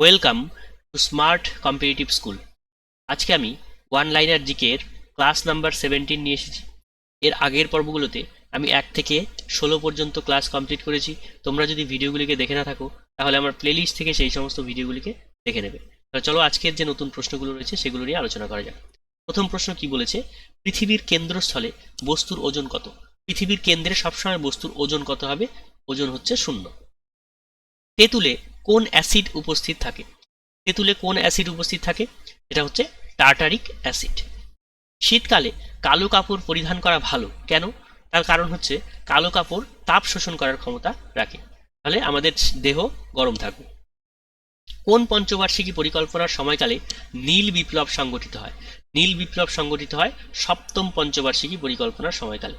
Welcome to smart competitive school. আজকে আমি one liner GK এর ক্লাস নাম্বার 17 নিয়ে এসেছি। এর আগের পর্বগুলোতে আমি 1 থেকে 16 পর্যন্ত ক্লাস কমপ্লিট করেছি। তোমরা যদি ভিডিওগুলিকে দেখে না থাকো তাহলে আমার প্লেলিস্ট থেকে সেই সমস্ত ভিডিওগুলিকে দেখে নেবে। তাহলে চলো আজকের যে নতুন প্রশ্নগুলো রয়েছে সেগুলো নিয়ে আলোচনা করা যাক। প্রথম প্রশ্ন কি বলেছে, পৃথিবীর কেন্দ্রস্থলে বস্তুর ওজন কত? পৃথিবীর কেন্দ্রে সবসময় বস্তুর ওজন কত হবে? ওজন হচ্ছে 0। তেঁতুলে কোন অ্যাসিড উপস্থিত থাকে? তেঁতুলে কোন অ্যাসিড উপস্থিত থাকে? এটা হচ্ছে টার্টারিক অ্যাসিড। শীতকালে কালো কাপড় পরিধান করা ভালো কেন? তার কারণ হচ্ছে কালো কাপড় তাপ শোষণ করার ক্ষমতা রাখে, তাহলে আমাদের দেহ গরম থাকবে। কোন পঞ্চবার্ষিকী পরিকল্পনার সময়কালে নীল বিপ্লব সংগঠিত হয়? নীল বিপ্লব সংগঠিত হয় 7ম পঞ্চবার্ষিকী পরিকল্পনার সময়কালে।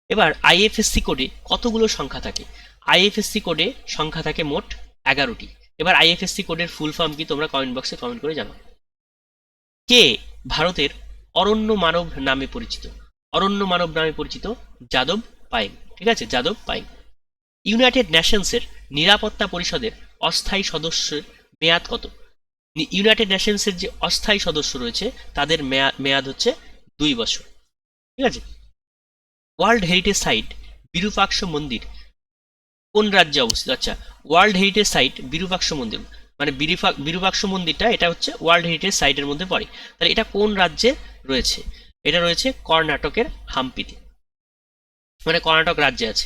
এবার আইএফএসসি কোডে কতগুলো সংখ্যা থাকে? আইএফএসসি কোডে সংখ্যা থাকে মোট 11টি। এবার আইএফএসসি কোডের ফুল ফর্ম কি তোমরা কমেন্ট বক্সে কমেন্ট করে জানাও। কে ভারতের অরণ্য মানব নামে পরিচিত? অরণ্য মানব নামে পরিচিত যাদব পায়েং। ঠিক আছে, যাদব পায়েং। ইউনাইটেড নেশনসের নিরাপত্তা পরিষদের অস্থায়ী সদস্যের মেয়াদ কত? ইউনাইটেড নেশনসের যে অস্থায়ী সদস্য রয়েছে তাদের মেয়াদ হচ্ছে 2 বছর। ঠিক আছে। ওয়ার্ল্ড হেরিটেজ সাইট বিরূপাক্ষ মন্দির কোন রাজ্যে অবস্থিত? আচ্ছা, ওয়ার্ল্ড হেরিটেজ সাইট বিরূপাক্ষ মন্দির মানে বিরূপাক্ষ মন্দিরটা এটা হচ্ছে ওয়ার্ল্ড হেরিটেজ সাইটের মধ্যে পড়ে। তাহলে এটা কোন রাজ্যে রয়েছে? এটা রয়েছে কর্ণাটকের হাম্পিতে, মানে কর্ণাটক রাজ্যে আছে।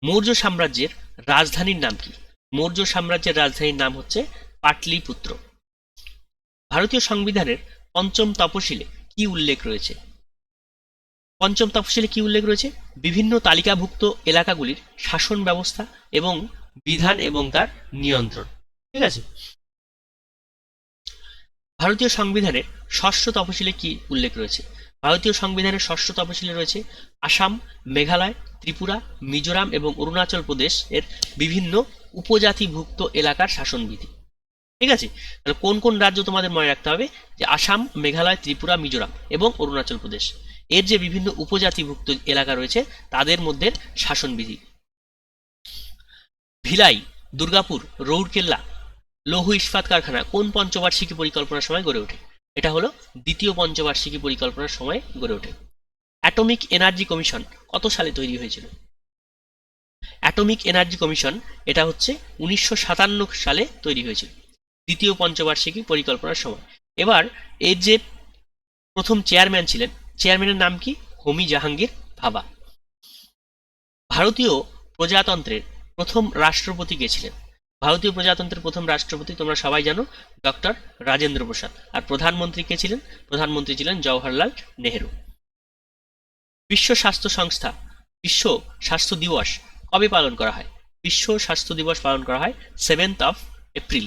মৌর্য সাম্রাজ্যের রাজধানীর নাম কি? মৌর্য সাম্রাজ্যের রাজধানীর নাম হচ্ছে পাটলিপুত্র। ভারতীয় সংবিধানের 5ম তফসিলে কি উল্লেখ রয়েছে? 5ম তফসিলে কি উল্লেখ রয়েছে? বিভিন্ন তালিকাভুক্ত এলাকাগুলির শাসন ব্যবস্থা এবং বিধান এবং তার নিয়ন্ত্রণ। ঠিক আছে। ভারতীয় সংবিধানের 6ষ্ঠ তফসিলে কি উল্লেখ রয়েছে? ভারতীয় সংবিধানের 6ষ্ঠ তফসিলে রয়েছে আসাম, মেঘালয়, ত্রিপুরা, মিজোরাম এবং অরুণাচল প্রদেশ এর বিভিন্ন উপজাতিভুক্ত এলাকার শাসনবিধি। ঠিক আছে। তাহলে কোন কোন রাজ্য তোমাদের মনে রাখতে হবে? যে আসাম, মেঘালয়, ত্রিপুরা, মিজোরাম এবং অরুণাচল প্রদেশ এর যে বিভিন্ন উপজাতিভুক্ত এলাকা রয়েছে তাদের মধ্যে শাসনবিধি। ভিলাই, দুর্গাপুর, রৌরকেল্লা লৌহ ইস্পাত কারখানা কোন পঞ্চবার্ষিকী পরিকল্পনার সময় গড়ে ওঠে? এটা হলো 2য় পঞ্চবার্ষিকী পরিকল্পনার সময় গড়ে ওঠে। অ্যাটমিক এনার্জি কমিশন কত সালে তৈরি হয়েছিল? অ্যাটমিক এনার্জি কমিশন এটা হচ্ছে 1957 সালে তৈরি হয়েছিল, 2য় পঞ্চবার্ষিকী পরিকল্পনার সময়। এবার এর যে প্রথম চেয়ারম্যান ছিলেন, চেয়ারম্যানের নাম কি? হোমি জাহাঙ্গীর ভাবা। ভারতীয় প্রজাতন্ত্রের প্রথম রাষ্ট্রপতি কে ছিলেন? ভারতীয় প্রজাতন্ত্রের প্রথম রাষ্ট্রপতি তোমরা সবাই জানো, ডক্টর রাজেন্দ্র প্রসাদ। আর প্রধানমন্ত্রী কে ছিলেন? প্রধানমন্ত্রী ছিলেন জওহরলাল নেহেরু। বিশ্ব স্বাস্থ্য সংস্থা বিশ্ব স্বাস্থ্য দিবস কবে পালন করা হয়? বিশ্ব স্বাস্থ্য দিবস পালন করা হয় 7th of April।